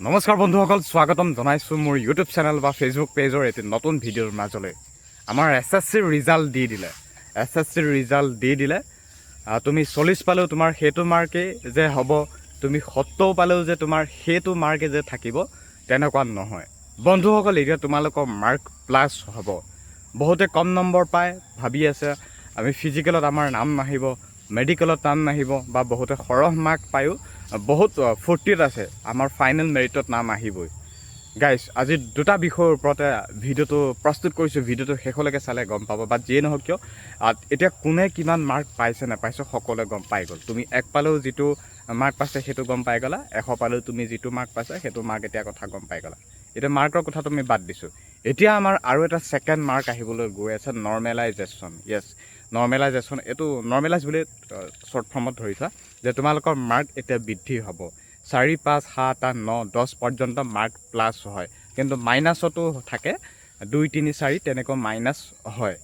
নমস্কাৰ বন্ধুসকল, স্বাগতম জনাইছোঁ মোৰ ইউটিউব চেনেল বা ফেচবুক পেজৰ এটি নতুন ভিডিঅ'ৰ মাজলৈ। আমাৰ SSCৰ ৰিজাল্ট দি দিলে। SSCৰ ৰিজাল্ট দি দিলে। তুমি 40 পালেও তোমাৰ সেইটো মাৰ্কেই যে হ'ব, তুমি 70 পালেও যে তোমাৰ সেইটো মাৰ্কে যে থাকিব, তেনেকুৱা নহয় বন্ধুসকল। এতিয়া তোমালোকৰ মাৰ্ক প্লাছ হ'ব। বহুতে কম নম্বৰ পায়, ভাবি আছে আমি ফিজিকেলত আমাৰ নাম নাহিব, মেডিকেলত নাম নাহিব, বা বহুতে সৰহ মাৰ্ক পায়ো বহুত ফূৰ্তিত আছে আমাৰ ফাইনেল মেৰিটত নাম আহিবই। গাইজ, আজি দুটা বিষয়ৰ ওপৰতে ভিডিঅ'টো প্ৰস্তুত কৰিছোঁ। ভিডিঅ'টো শেষলৈকে চালে গম পাব, বা যিয়ে নহওক কিয় এতিয়া কোনে কিমান মাৰ্ক পাইছে নাপাইছে সকলোৱে গম পাই গ'ল। তুমি 1 পালেও যিটো মাৰ্ক পাইছে সেইটো গম পাই গ'লা, 100 পালেও তুমি যিটো মাৰ্ক পাইছা সেইটো মাৰ্ক এতিয়া কথা গম পাই গ'লা। এতিয়া মাৰ্কৰ কথা তুমি বাদ দিছোঁ। এতিয়া আমাৰ আৰু এটা ছেকেণ্ড মাৰ্ক আহিবলৈ গৈ আছে, নৰ্মেলাইজেশ্যন। য়েছ, নৰ্মেলাইজেশ্যন। এইটো নৰ্মেলাইজ বুলি শ্বৰ্ট ফৰ্মত ধৰি থোৱা যে তোমালোকৰ মাৰ্ক এতিয়া বৃদ্ধি হ'ব। 4, 5, 7, 8, 9, 10 পৰ্যন্ত মাৰ্ক প্লাছ হয়, কিন্তু মাইনাছতো থাকে 2, 3, 4 তেনেকৈ মাইনাছ হয়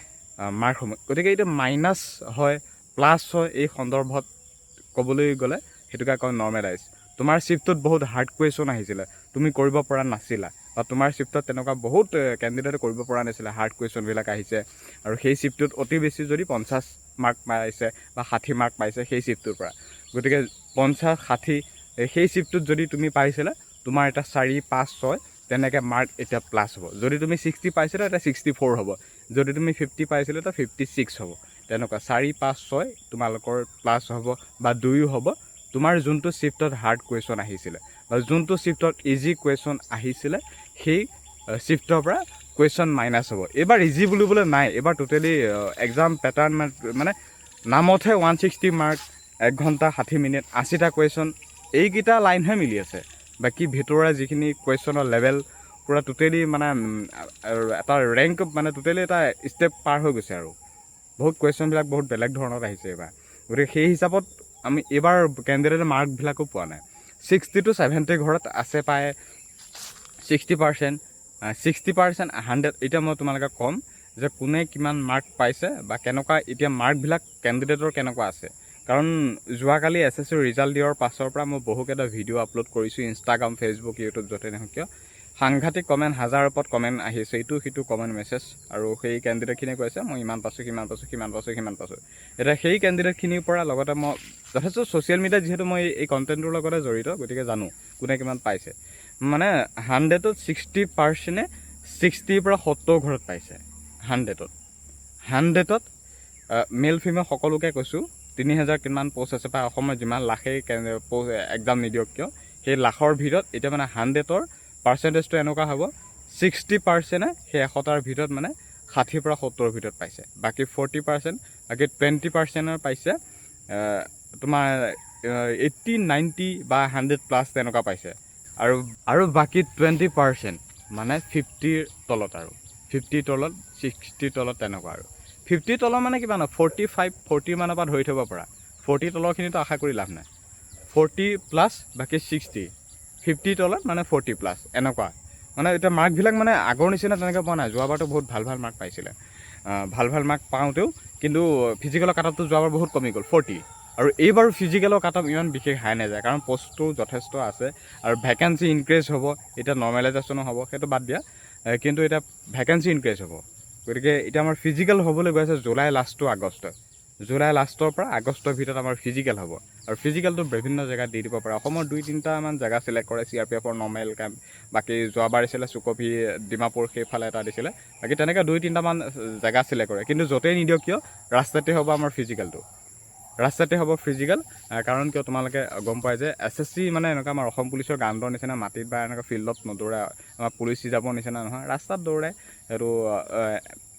মাৰ্কসমূহ। গতিকে এইটো মাইনাছ হয় প্লাছ হয়, এই সন্দৰ্ভত ক'বলৈ গ'লে সেইটোকে কয় নৰ্মেলাইজ। তোমাৰ শ্বিফ্টটোত বহুত হাৰ্ড কুৱেশ্যন আহিছিলে, তুমি কৰিব পৰা নাছিলা, বা তোমাৰ শ্বিফ্টত তেনেকুৱা বহুত কেণ্ডিডেটে কৰিব পৰা নাছিলে, হাৰ্ড কুৱেশ্যনবিলাক আহিছে, আৰু সেই শ্বিফ্টটোত অতি বেছি যদি 50 মাৰ্ক পাইছে বা 60 মাৰ্ক পাইছে সেই শ্বিফ্টটোৰ পৰা। গতিকে 50, 60 সেই শ্বিফ্টটোত যদি তুমি পাইছিলা, তোমাৰ এটা 4, 5, 6 তেনেকৈ মাৰ্ক এতিয়া প্লাছ হ'ব। যদি তুমি 60 পাইছিলা এতিয়া 64 হ'ব, যদি তুমি 50 পাইছিলা এতিয়া 56 হ'ব। তেনেকুৱা 4, 5, 6 তোমালোকৰ প্লাছ হ'ব, বা 2 হ'ব। তোমাৰ যোনটো শ্বিফ্টত হাৰ্ড কুৱেশ্যন আহিছিলে বা যোনটো শ্বিফ্টত ইজি কুৱেশ্যন আহিছিলে সেই শ্বিফ্টৰ পৰা কুৱেশ্যন মাইনাছ হ'ব। এইবাৰ ইজি বুলিবলৈ নাই, এইবাৰ টোটেলি এক্সাম পেটাৰ্ণ মানে নামতহে 160 মাৰ্ক, 1 ঘণ্টা 60 মিনিট, 80টা কুৱেশ্যন, এইকেইটা লাইনহে মিলি আছে। বাকী ভিতৰুৱা যিখিনি কুৱেশ্যনৰ লেভেল পূৰা টোটেলি মানে এটা ৰেংক মানে টোটেলি এটা ষ্টেপ পাৰ হৈ গৈছে, আৰু বহুত কুৱেশ্যনবিলাক বহুত বেলেগ ধৰণত আহিছে এইবাৰ। গতিকে সেই হিচাপত আমি এইবাৰ কেণ্ডিডেটে মাৰ্কবিলাকো পোৱা নাই। 60 to 70 ঘৰত আছে প্ৰায় 60%, 60%, 100। এতিয়া মই তোমালোকে ক'ম যে কোনে কিমান মাৰ্ক পাইছে বা কেনেকুৱা এতিয়া মাৰ্কবিলাক কেণ্ডিডেটৰ কেনেকুৱা আছে। কাৰণ যোৱাকালি SSCৰ ৰিজাল্ট দিয়াৰ পাছৰ পৰা মই বহুকেইটা ভিডিঅ' আপলোড কৰিছোঁ, ইনষ্টাগ্ৰাম, ফেচবুক, ইউটিউব, য'তে নহওক কিয়। সাংঘাতিক কমেণ্ট, হাজাৰৰ ওপৰত কমেণ্ট আহিছে, ইটো সিটো কমেণ্ট মেছেজ, আৰু সেই কেণ্ডিডেটখিনিয়ে কৈছে মই ইমান পাইছোঁ, সিমান পাইছোঁ, সিমান পাইছোঁ, সিমান পাইছোঁ। এতিয়া সেই কেণ্ডিডেটখিনিৰ পৰা লগতে মই যথেষ্ট ছ'চিয়েল মিডিয়াত যিহেতু মই এই কণ্টেণ্টটোৰ লগতে জড়িত, গতিকে জানো কোনে কিমান পাইছে। মানে 100ত 60%, 60ৰ পৰা 70 ঘৰত পাইছে। 100ত মেল ফিমেল সকলোকে কৈছোঁ। 3000 কিমান পষ্ট আছে, বা অসমৰ যিমান লাখেই পষ্ট এক্সাম নিদিয়ক কিয়, সেই লাখৰ ভিতৰত এতিয়া মানে 100ৰ পাৰ্চেণ্টেজটো এনেকুৱা হ'ব, 60%, সেই 100টাৰ ভিতৰত মানে 60ৰ পৰা 70ৰ ভিতৰত পাইছে। বাকী 40%, বাকী 20% পাইছে তোমাৰ 80, 90 বা 100+ তেনেকুৱা পাইছে। আৰু বাকী 20% মানে 50ৰ তলত, আৰু 50 তলত, 60 তলত তেনেকুৱা। আৰু 50 তলৰ মানে কিমান হয়, 45, 40 মানৰ পৰা ধৰি থ'ব পৰা। 40 তলৰখিনিতো আশা কৰি লাভ নাই। 40+, বাকী 60, 50 তলত মানে 40+, এনেকুৱা। মানে এতিয়া মাৰ্কবিলাক মানে আগৰ নিচিনা তেনেকৈ পোৱা নাই। যোৱাবাৰতো বহুত ভাল ভাল মাৰ্ক পাইছিলে, ভাল ভাল মাৰ্ক পাওঁতেও কিন্তু ফিজিকেলৰ কাট অফটো যোৱাবাৰ বহুত কমি গ'ল, 40। আৰু এইবাৰো ফিজিকেলৰ কাট অফ ইমান বিশেষ হাই নাযায়, কাৰণ পষ্টটো যথেষ্ট আছে, আৰু ভেকেঞ্চি ইনক্ৰিজ হ'ব। এতিয়া নৰ্মেলাইজেশ্যনো হ'ব, সেইটো বাদ দিয়া, কিন্তু এতিয়া ভেকেঞ্চি ইনক্ৰিজ হ'ব। গতিকে এতিয়া আমাৰ ফিজিকেল হ'বলৈ গৈ আছে July last to August. July লাষ্টৰ পৰা আগষ্টৰ ভিতৰত আমাৰ ফিজিকেল হ'ব, আৰু ফিজিকেলটো বিভিন্ন জেগাত দি দিব পাৰে। অসমৰ 2-3টামান জেগা চিলেক্ট কৰে, CRPFৰ নৰ্মেল কেম্প, বাকী যোৱাবাৰ দিছিলে চুকভি, ডিমাপুৰ সেইফালে এটা দিছিলে, বাকী তেনেকৈ 2-3টামান জেগা চিলেক্ট কৰে। কিন্তু য'তেই নিদিয়ক কিয় ৰাস্তাতে হ'ব আমাৰ ফিজিকেলটো, ৰাস্তাতে হ'ব ফিজিকেল। কাৰণ কিয় তোমালোকে গম পায় যে SSC মানে এনেকুৱা আমাৰ অসম পুলিচৰ গাণ্ডৰ নিচিনা মাটিত বা এনেকুৱা ফিল্ডত নদৌৰে, আমাৰ পুলিচ হিচাপৰ নিচিনা নহয়, ৰাস্তাত দৌৰে। সেইটো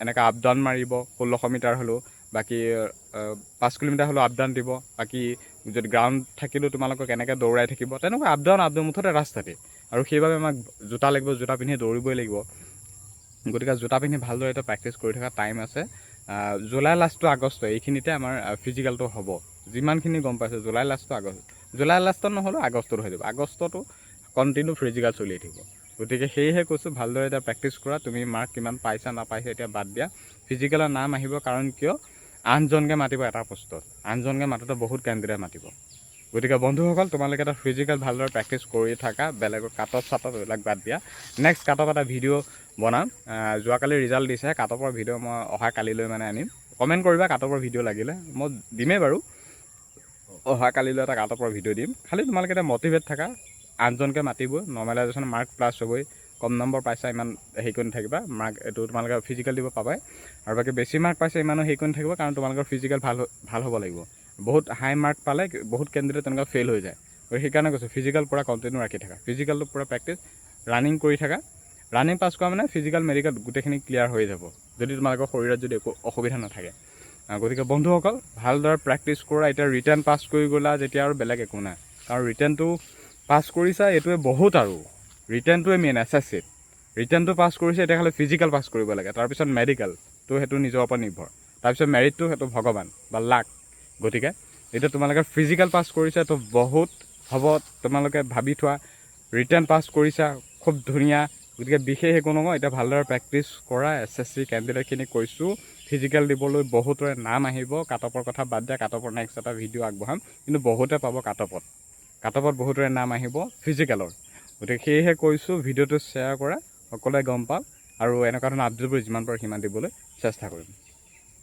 এনেকৈ আপ ডাউন মাৰিব, 1600 মিটাৰ হ'লেও, বাকী 5 কিলোমিটাৰ হ'লেও আপ ডাউন দিব। বাকী যদি গ্ৰাউণ্ড থাকিলেও তোমালোকক এনেকৈ দৌৰাই থাকিব, তেনেকুৱা আপ ডাউন মুঠতে ৰাস্তাতে। আৰু সেইবাবে আমাক জোতা লাগিব, জোতা পিন্ধি দৌৰিবই লাগিব। গতিকে জোতা পিন্ধি ভালদৰে এটা প্ৰেক্টিছ কৰি থকা টাইম আছে। জুলাই লাষ্ট টু আগষ্ট এইখিনিতে আমাৰ ফিজিকেলটো হ'ব, যিমানখিনি গম পাইছোঁ। July last to August, July লাষ্টত নহ'লেও আগষ্টত হৈ যাব। আগষ্টতো কণ্টিনিউ ফিজিকেল চলিয়ে থাকিব। গতিকে সেয়েহে কৈছোঁ, ভালদৰে এতিয়া প্ৰেক্টিছ কৰা। তুমি মাৰ্ক কিমান পাইছা নাপাইছা এতিয়া বাদ দিয়া, ফিজিকেলৰ নাম আহিব। কাৰণ কিয় 8জনকৈ মাতিব এটা পোষ্টত, 8জনকৈ মাতোতে বহুত কেণ্ডিডেট মাতিব, গতিকে বন্ধুসকল তোমালোকে এটা ফিজিকেল ভালদৰে প্ৰেক্টিছ কৰি থাকা, বেলেগৰ কাটপ চাটপ এইবিলাক বাদ দিয়া। নেক্সট কাটপ এটা ভিডিঅ' বনাম। যোৱাকালি ৰিজাল্ট দিছে, কাটপৰ ভিডিঅ' মই অহা কালিলৈ মানে আনিম। কমেণ্ট কৰিবা কাটপৰ ভিডিঅ' লাগিলে, মই দিমেই বাৰু। অহা কালিলৈ এটা কাটপৰ ভিডিঅ' দিম। খালি তোমালোকে এটা মটিভেট থাকা, আনজনকৈ মাতিবই, নৰ্মেলাইজেশ্যন মাৰ্ক প্লাছ হ'বই। কম নম্বৰ পাইছা ইমান হেৰি কৰি নাথাকিবা, মাৰ্ক এইটো তোমালোকে ফিজিকেল দিব পাবাই। আৰু বাকী বেছি মাৰ্ক পাইছে ইমানো হেৰি কৰি নাথাকিব, কাৰণ তোমালোকৰ ফিজিকেল ভাল হ'ব লাগিব। বহুত হাই মাৰ্ক পালে বহুত কেণ্ডিডেট তেনেকুৱা ফেইল হৈ যায়। গতিকে সেইকাৰণে কৈছোঁ ফিজিকেল পূৰা কণ্টিনিউ ৰাখি থাকা, ফিজিকেলটো পূৰা প্ৰেক্টিছ, ৰানিং কৰি থাকা। ৰানিং পাছ কৰা মানে ফিজিকেল মেডিকেল গোটেইখিনি ক্লিয়াৰ হৈ যাব, যদি তোমালোকৰ শৰীৰত যদি একো অসুবিধা নাথাকে। গতিকে বন্ধুসকল ভালদৰে প্ৰেক্টিছ কৰা। এতিয়া ৰিটাৰ্ণ পাছ কৰি গ'লা যেতিয়া আৰু বেলেগ একো নাই, কাৰণ ৰিটাৰ্ণটো পাছ কৰিছা এইটোৱে বহুত। আৰু ৰিটাৰ্ণটোৱে মেইন SSCত। ৰিটাৰ্ণটো পাছ কৰিছে, এতিয়া খালি ফিজিকেল পাছ কৰিব লাগে, তাৰপিছত মেডিকেলটো সেইটো নিজৰ ওপৰত নিৰ্ভৰ, তাৰপিছত মেৰিটটো সেইটো ভগৱান বা লাক। গতিকে এতিয়া তোমালোকে ফিজিকেল পাছ কৰিছা তো বহুত হ'ব, তোমালোকে ভাবি থোৱা। ৰিটাৰ্ণ পাছ কৰিছা খুব ধুনীয়া। গতিকে বিশেষ একো নহয়, এতিয়া ভালদৰে প্ৰেক্টিছ কৰা। SSC কেণ্ডিডেটখিনি কৈছোঁ ফিজিকেল দিবলৈ বহুতৰে নাম আহিব। কাটপৰ কথা বাদ দিয়া, কাটপৰ নেক্সট এটা ভিডিঅ' আগবঢ়াম, কিন্তু বহুতে পাব কাটপত বহুতৰে নাম আহিব ফিজিকেলৰ। গতিকে সেয়েহে কৈছোঁ ভিডিঅ'টো শ্বেয়াৰ কৰা, সকলোৱে গম পাওক, আৰু এনেকুৱা ধৰণৰ আপডেটবোৰ যিমান পাৰোঁ সিমান দিবলৈ চেষ্টা কৰিম।